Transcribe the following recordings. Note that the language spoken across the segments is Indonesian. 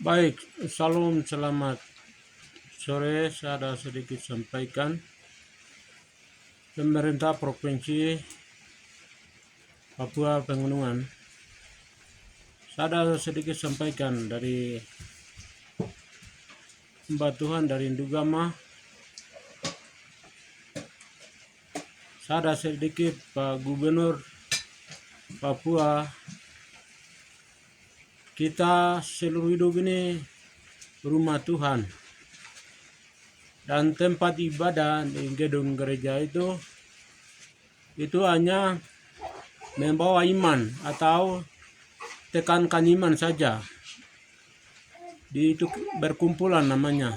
Baik, salam selamat sore. Saya ada sedikit sampaikan pemerintah Provinsi Papua Pegunungan. Saya ada sedikit sampaikan dari Mbak Tuhan dari Ndugama. Saya ada sedikit Pak Gubernur Papua. Kita seluruh hidup ini rumah Tuhan. Dan tempat ibadah di gedung gereja itu hanya membawa iman atau tekankan iman saja. Di itu berkumpulan namanya.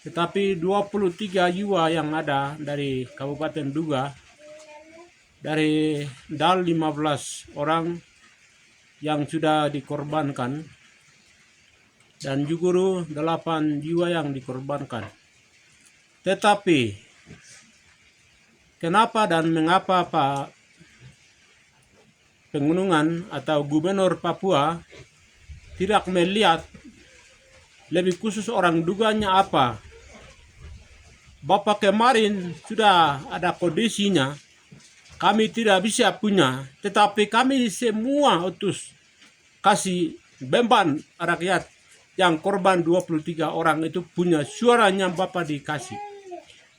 Tetapi 23 jiwa yang ada dari Kabupaten Duga, dari DAL 15 orang yang sudah dikorbankan, dan Juguru 8 jiwa yang dikorbankan. Tetapi kenapa dan mengapa Pak Pegunungan atau Gubernur Papua tidak melihat lebih khusus orang Duganya apa? Bapak kemarin sudah ada kondisinya, kami tidak bisa punya, tetapi kami semua utus kasih beban rakyat yang korban 23 orang itu punya suaranya Bapak dikasih.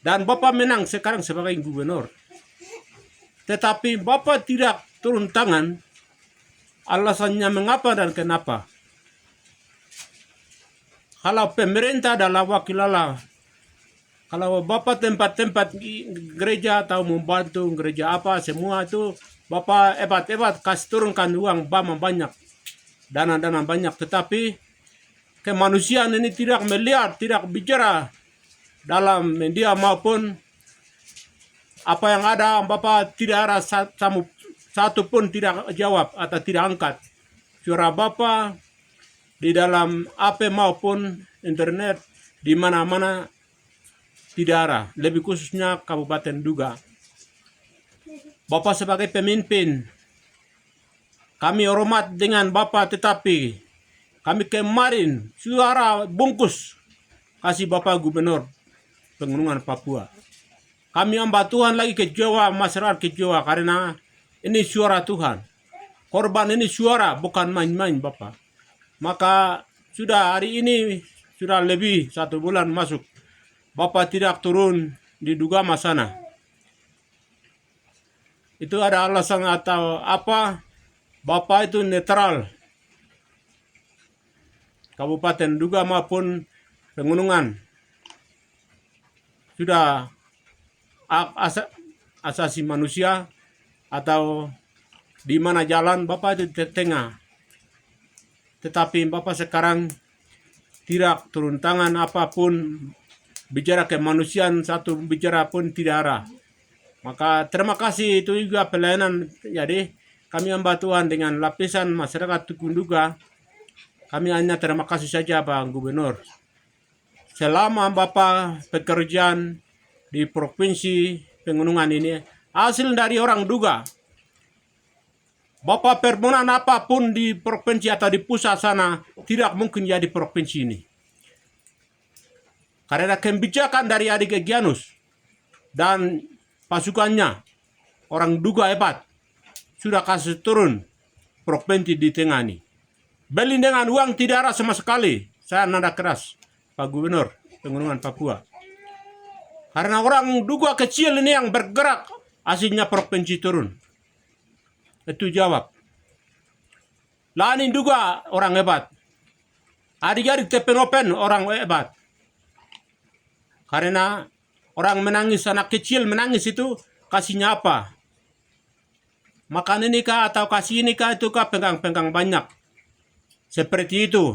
Dan Bapak menang sekarang sebagai gubernur. Tetapi Bapak tidak turun tangan, alasannya mengapa dan kenapa? Kalau pemerintah adalah wakil Allah, kalau Bapak tempat-tempat gereja atau membantu gereja apa semua itu Bapak hebat-hebat kasih turunkan uang banyak, dana-dana banyak. Tetapi kemanusiaan ini tidak melihat, tidak bicara dalam media maupun apa yang ada. Bapak tidak ada satu pun tidak jawab atau tidak angkat suara Bapak di dalam HP maupun internet, di mana-mana tidak ada, lebih khususnya Kabupaten Duga. Bapak sebagai pemimpin, kami hormat dengan Bapak, tetapi kami kemarin suara bungkus kasih Bapak Gubernur Pegunungan Papua. Kami hamba Tuhan lagi ke Jawa, masyarakat ke Jawa, karena ini suara Tuhan. Korban ini suara, bukan main-main Bapak. Maka sudah hari ini, sudah lebih 1 bulan masuk, Bapak tidak turun di Dugama sana. Itu ada alasan atau apa? Bapak itu netral. Kabupaten Duga maupun Pegunungan sudah asasi manusia atau di mana jalan Bapak itu di tengah. Tetapi Bapak sekarang tidak turun tangan apapun, bicara kemanusiaan satu bicara pun tidak ada. Maka terima kasih, itu juga pelayanan. Jadi kami hamba Tuhan dengan lapisan masyarakat Duga, kami hanya terima kasih saja Pak Gubernur. Selama Bapak pekerjaan di Provinsi Pegunungan ini, hasil dari orang Duga. Bapak permohonan apapun di provinsi atau di pusat sana tidak mungkin jadi provinsi ini. Karena kebijakan dari adik Egyanus dan pasukannya, orang Duga hebat, sudah kasih turun provinsi di tengah ini. Beli dengan uang tidak ada sama sekali. Saya nada keras Pak Gubernur Pegunungan Papua. Karena orang Duga kecil ini yang bergerak, hasilnya provinsi turun. Itu jawab. Lani Duga orang hebat. Adik-adik Tepenopen orang hebat. Karena orang menangis, anak kecil menangis itu kasihnya apa? Makan ini kah atau kasih ini kah itu kah, pegang-pegang banyak. Seperti itu.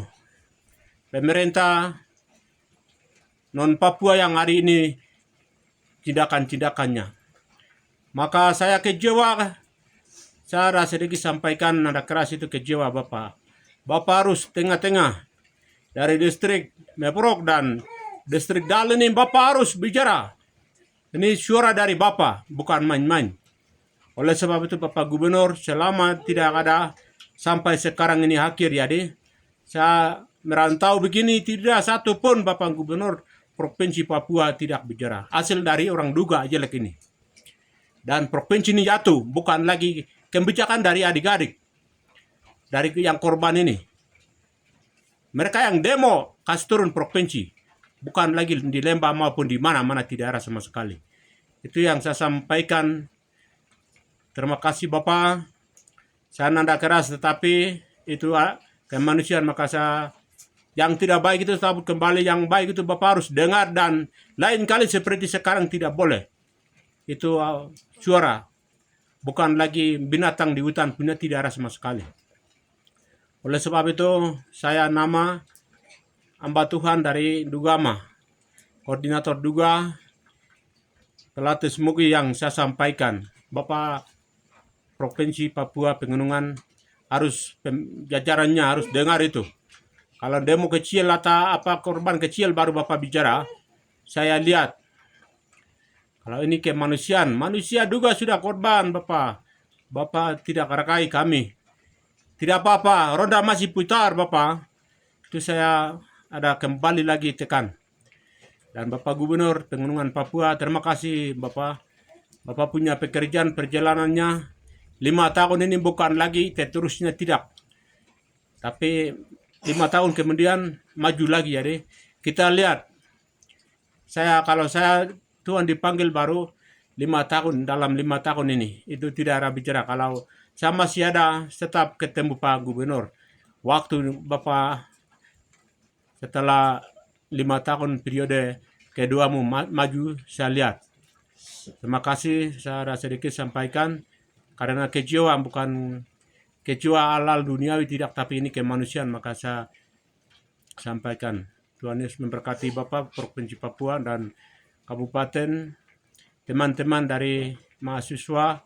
Pemerintah non Papua yang hari ini tindakan-tindakannya. Maka saya kecewa. Saya sedikit sampaikan nada keras itu kecewa Bapak. Bapak harus tengah-tengah dari distrik Meprok dan distrik DAL ini Bapak harus bicara. Ini suara dari Bapak, bukan main-main. Oleh sebab itu Bapak Gubernur, selama tidak ada sampai sekarang ini akhir, jadi Saya merantau begini tidak satu pun Bapak Gubernur Provinsi Papua tidak bicara. Hasil dari orang duga jelek ini. Dan provinsi ini jatuh, bukan lagi kebijakan dari adik-adik, dari yang korban ini. Mereka yang demo kasih turun provinsi, bukan lagi di Lembah maupun di mana-mana tidak ada sama sekali. Itu yang saya sampaikan. Terima kasih Bapak. Saya nada keras tetapi itu kemanusiaan, maka saya yang tidak baik itu tetap kembali, yang baik itu Bapak harus dengar, dan lain kali seperti sekarang tidak boleh. Itu suara, bukan lagi binatang di hutan punya tidak ada sama sekali. Oleh sebab itu saya nama hamba Tuhan dari Dugama, koordinator Duga, Pelatus Mugi yang saya sampaikan. Bapak Provinsi Papua Pegunungan harus jajarannya harus dengar itu. Kalau demo kecil atau apa korban kecil baru Bapak bicara, saya lihat. Kalau ini kemanusiaan, manusia juga sudah korban Bapak. Bapak tidak hargai kami. Tidak apa-apa, roda masih putar Bapak. Itu saya ada kembali lagi tekan. Dan Bapak Gubernur Pegunungan Papua, terima kasih Bapak. Bapak punya pekerjaan perjalanannya 5 tahun ini bukan lagi terusnya tidak. Tapi 5 tahun kemudian maju lagi ya deh. Kita lihat. Kalau saya Tuhan dipanggil baru 5 tahun, dalam 5 tahun ini. Itu tidak ada bicara. Kalau saya masih ada tetap ketemu Pak Gubernur. Waktu Bapak setelah 5 tahun periode kedua maju, saya lihat. Terima kasih, saya ada sedikit sampaikan. Karena kejiwaan bukan kejiwaan alal duniawi tidak, tapi ini kemanusiaan, maka saya sampaikan. Tuhan Yesus memberkati Bapak Provinsi Papua dan Kabupaten, teman-teman dari mahasiswa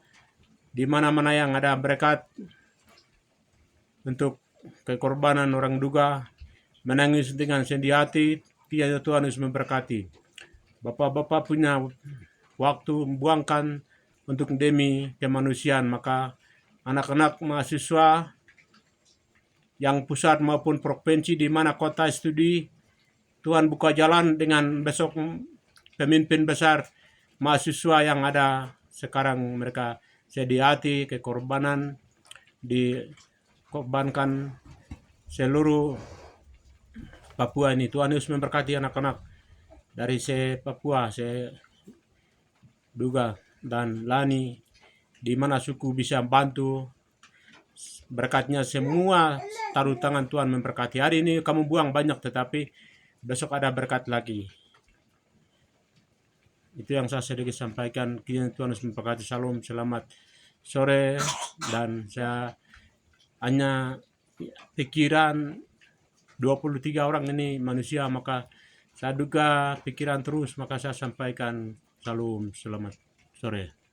di mana-mana yang ada berkat untuk kekorbanan orang duga, menangis dengan sedih hati. Tuhan Yesus memberkati. Bapak-bapak punya waktu buangkan untuk demi kemanusiaan, maka anak-anak mahasiswa yang pusat maupun provinsi di mana kota studi, Tuhan buka jalan dengan besok pemimpin besar mahasiswa yang ada sekarang, mereka sedih hati kekorbanan dikorbankan seluruh Papua ini. Tuhan Yesus memberkati anak-anak dari Papua, Duga dan Lani, di mana suku bisa bantu. Berkatnya semua taruh tangan Tuhan memberkati. Hari ini kamu buang banyak, tetapi besok ada berkat lagi. Itu yang saya sedikit sampaikan. Kiranya Tuhan memberkati. Salam, selamat sore. Dan saya hanya pikiran 23 orang ini manusia, maka saya duga pikiran terus, maka saya sampaikan salam, selamat sore.